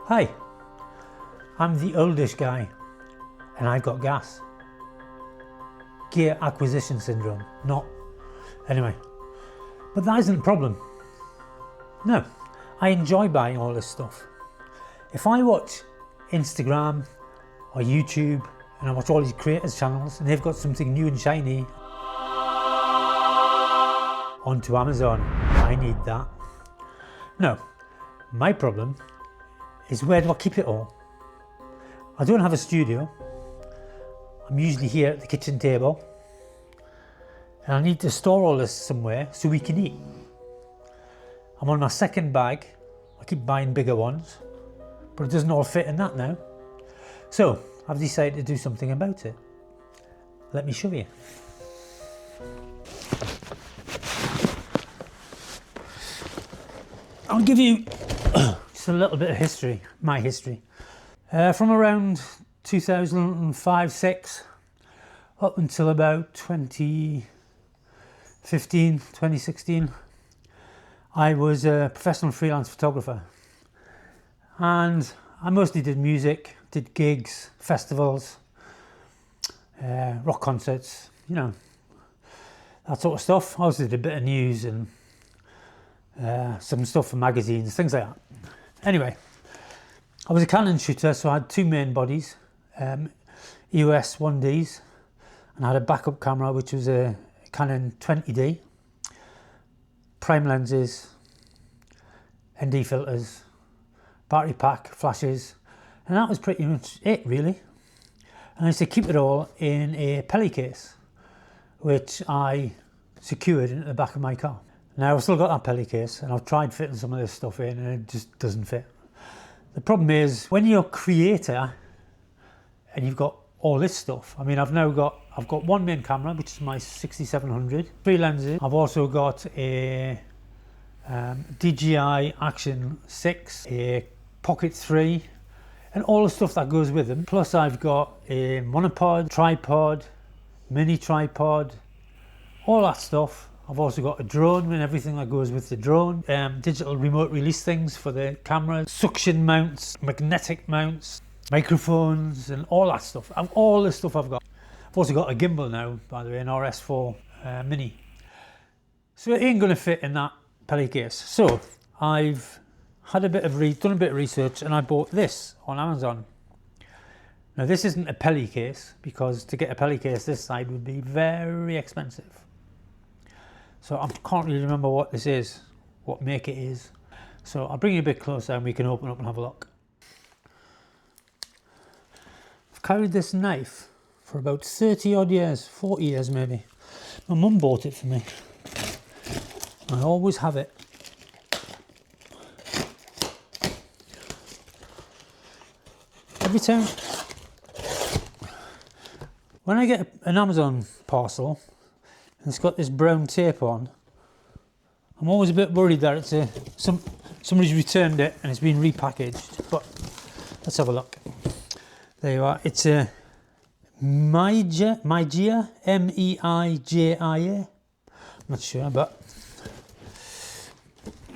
Hi, I'm the oldest guy and I've got gas. Gear acquisition syndrome, not. Anyway, but that isn't the problem. No, I enjoy buying all this stuff. If I watch Instagram or YouTube and I watch all these creators channels and they've got something new and shiny onto Amazon, I need that. No, my problem is where do I keep it all? I don't have a studio. I'm usually here at the kitchen table and I need to store all this somewhere so we can eat. I'm on my second bag. I keep buying bigger ones, but it doesn't all fit in that now. So I've decided to do something about it. Let me show you. I'll give you just a little bit of history, my history. From around 2005-06 up until about 2016, I was a professional freelance photographer. And I mostly did music, did gigs, festivals, rock concerts, you know, that sort of stuff. I also did a bit of news and some stuff for magazines, things like that. Anyway, I was a Canon shooter, so I had two main bodies, EOS 1Ds, and I had a backup camera which was a Canon 20D, prime lenses, ND filters, battery pack, flashes, and that was pretty much it really. And I used to keep it all in a Peli case, which I secured into the back of my car. Now I've still got that Peli case and I've tried fitting some of this stuff in and it just doesn't fit. The problem is when you're a creator and you've got all this stuff, I mean I've got one main camera which is my 6700, three lenses. I've also got a DJI Action 6, a Pocket 3 and all the stuff that goes with them. Plus I've got a monopod, tripod, mini tripod, all that stuff. I've also got a drone and everything that goes with the drone, digital remote release things for the camera, suction mounts, magnetic mounts, microphones and all that stuff. All the stuff I've got. I've also got a gimbal now, by the way, an RS4 Mini. So it ain't going to fit in that Peli case. So I've had done a bit of research and I bought this on Amazon. Now this isn't a Peli case because to get a Peli case this side would be very expensive. So I can't really remember what this is, what make it is. So I'll bring you a bit closer and we can open up and have a look. I've carried this knife for about 30 odd years, 40 years maybe. My mum bought it for me. I always have it. Every time. When I get an Amazon parcel, it's got this brown tape on, I'm always a bit worried that it's somebody's returned it and it's been repackaged, but let's have a look. There you are. It's a Meijia, Meijia. I'm not sure, but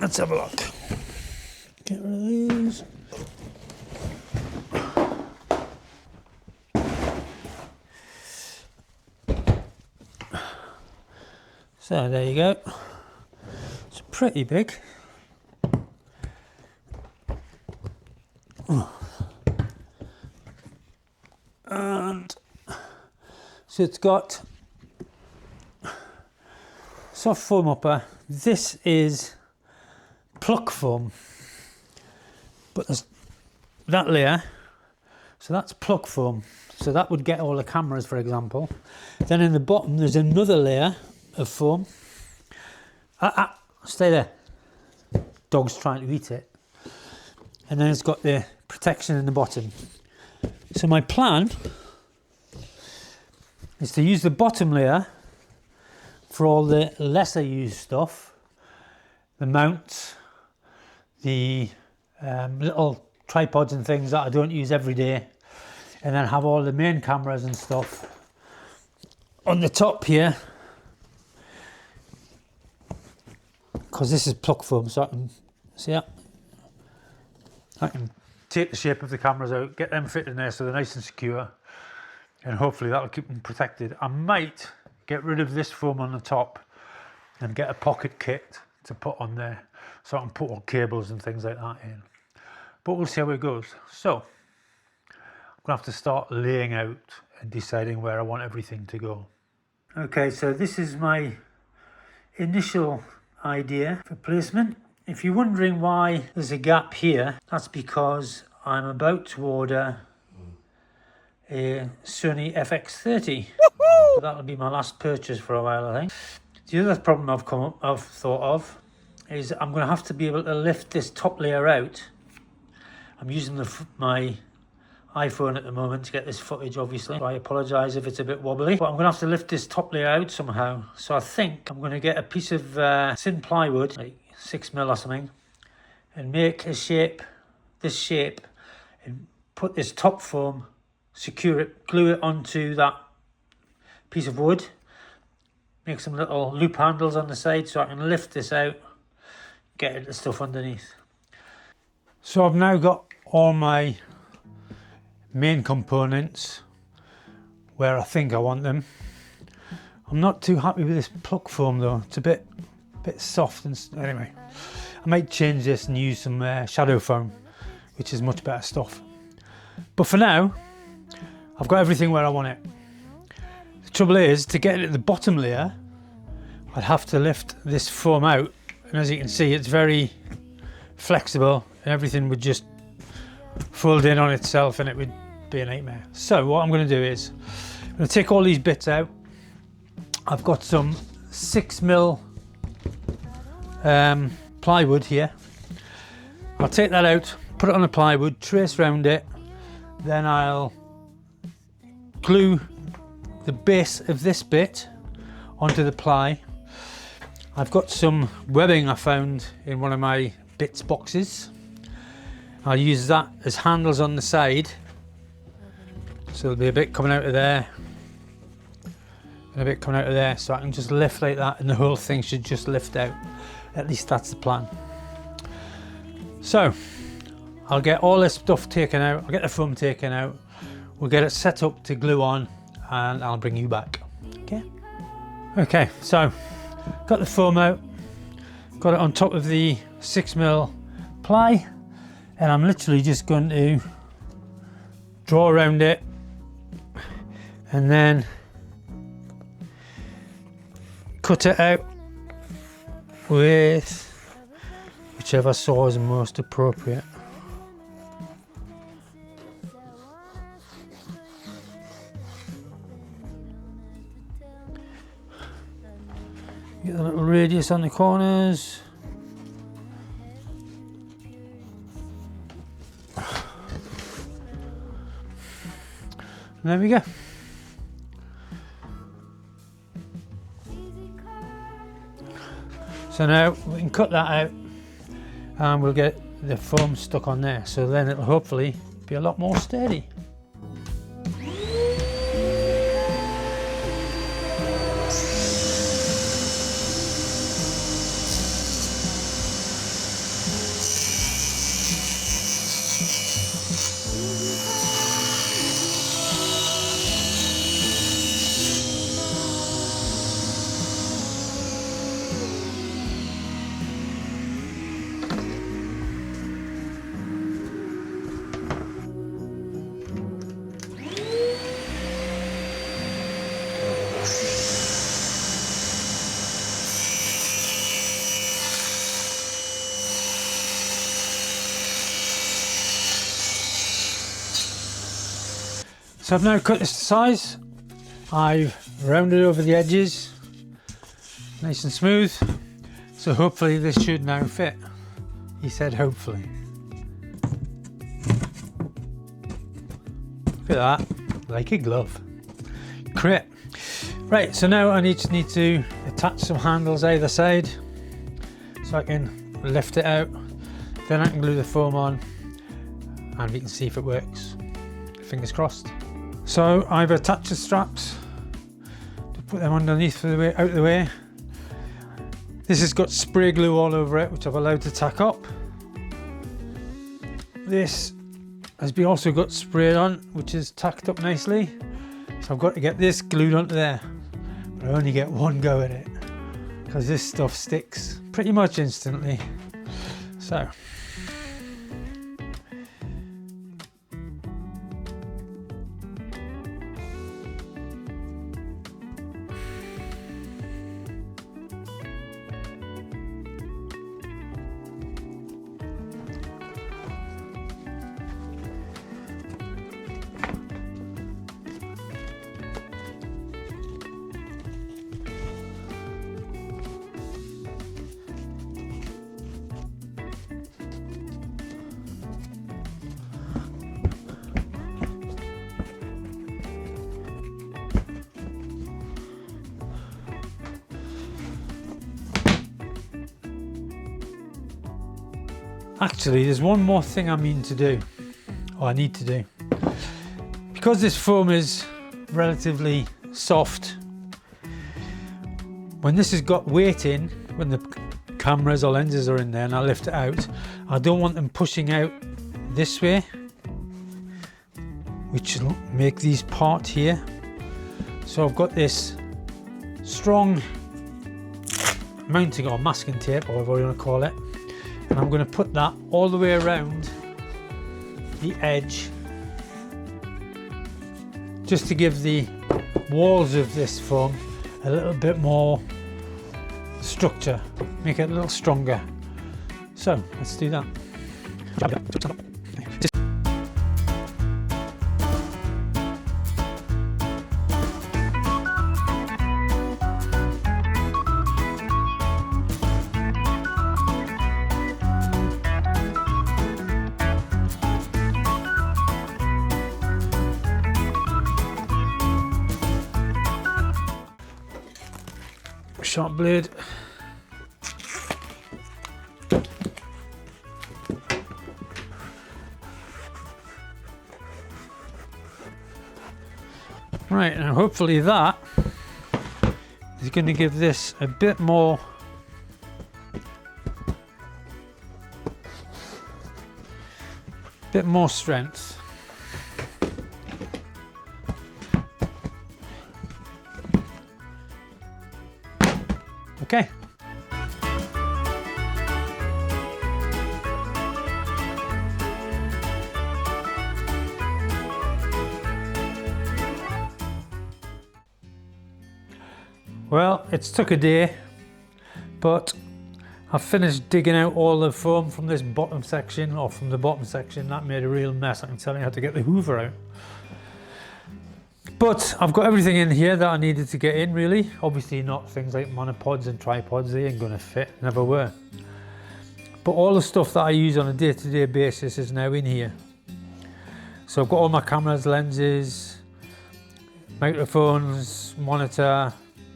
let's have a look. Get rid of these. So there you go. It's pretty big. And so it's got soft foam upper. This is pluck foam, but there's that layer. So that's pluck foam. So that would get all the cameras, for example. Then in the bottom there's another layer of foam. Stay there. Dog's trying to eat it. And then it's got the protection in the bottom. So my plan is to use the bottom layer for all the lesser used stuff, the mounts, the little tripods and things that I don't use every day, and then have all the main cameras and stuff on the top here. Because this is pluck foam, so I can see that. I can take the shape of the cameras out, get them fitted in there so they're nice and secure, and hopefully that'll keep them protected. I might get rid of this foam on the top and get a pocket kit to put on there so I can put all cables and things like that in. But we'll see how it goes. So I'm gonna have to start laying out and deciding where I want everything to go. Okay, so this is my initial idea for placement. If you're wondering why there's a gap here, that's because I'm about to order a Sony FX30. So that'll be my last purchase for a while, I think. The other problem I've thought of is I'm going to have to be able to lift this top layer out. I'm using my iPhone at the moment to get this footage, obviously. So I apologise if it's a bit wobbly, but I'm going to have to lift this top layer out somehow. So I think I'm going to get a piece of thin plywood, like 6mm or something, and make a shape, this shape, and put this top foam, secure it, glue it onto that piece of wood, make some little loop handles on the side so I can lift this out, get the stuff underneath. So I've now got all my main components where I think I want them. I'm not too happy with this pluck foam though. It's a bit soft, and anyway, I might change this and use some shadow foam, which is much better stuff. But for now, I've got everything where I want it. The trouble is, to get it at the bottom layer, I'd have to lift this foam out, and as you can see, it's very flexible and everything would just fold in on itself and it would be a nightmare. So what I'm going to do is I'm going to take all these bits out. I've got some 6mm plywood here. I'll take that out, put it on the plywood, trace around it, then I'll glue the base of this bit onto the ply. I've got some webbing I found in one of my bits boxes. I'll use that as handles on the side, so there'll be a bit coming out of there and a bit coming out of there, so I can just lift like that and the whole thing should just lift out. At least that's the plan. So I'll get all this stuff taken out, I'll get the foam taken out, we'll get it set up to glue on, and I'll bring you back. Okay, so got the foam out, got it on top of the 6mm ply, and I'm literally just going to draw around it and then cut it out with whichever saw is most appropriate. Get the little radius on the corners. And there we go. So now we can cut that out and we'll get the foam stuck on there, so then it'll hopefully be a lot more sturdy. So I've now cut this to size. I've rounded over the edges, nice and smooth. So hopefully this should now fit. He said hopefully. Look at that, like a glove. Great. Right, so now I just need to attach some handles either side so I can lift it out. Then I can glue the foam on and we can see if it works. Fingers crossed. So I've attached the straps to put them underneath for the way, out of the way. This has got spray glue all over it, which I've allowed to tack up. This has been also got sprayed on, which is tacked up nicely. So I've got to get this glued onto there, but I only get one go at it because this stuff sticks pretty much instantly. So actually, there's one more thing I need to do. Because this foam is relatively soft, when this has got weight in, when the cameras or lenses are in there and I lift it out, I don't want them pushing out this way, which will make these part here. So I've got this strong mounting or masking tape, or whatever you want to call it, and I'm going to put that all the way around the edge, just to give the walls of this foam a little bit more structure, make it a little stronger. So let's do that. Sharp blade. Right, now hopefully that is going to give this a bit more strength. Okay. Well, it's took a day, but I've finished digging out all the foam from this bottom section, or from the bottom section. That made a real mess. I can tell you how to get the hoover out. But I've got everything in here that I needed to get in, really. Obviously not things like monopods and tripods, they ain't gonna fit, never were. But all the stuff that I use on a day-to-day basis is now in here. So I've got all my cameras, lenses, microphones, monitor,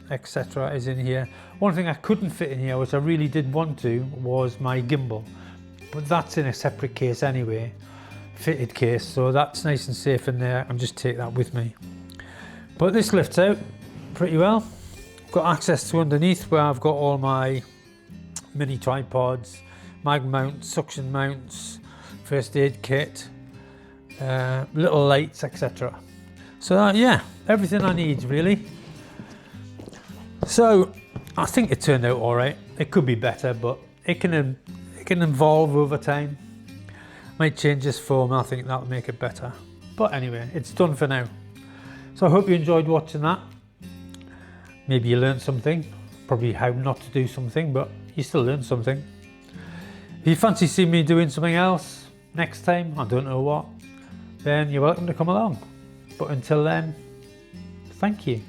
etc. is in here. One thing I couldn't fit in here, which I really did want to, was my gimbal. But that's in a separate case anyway, fitted case, so that's nice and safe in there. I'll just take that with me. But this lifts out pretty well. I've got access to underneath where I've got all my mini tripods, mag mounts, suction mounts, first aid kit, little lights, etc. So yeah, everything I need really. So I think it turned out all right. It could be better, but it can evolve over time. Might change this foam, I think that'll make it better. But anyway, it's done for now. So I hope you enjoyed watching that. Maybe you learned something, probably how not to do something, but you still learned something. If you fancy seeing me doing something else next time, I don't know what, then you're welcome to come along. But until then, thank you.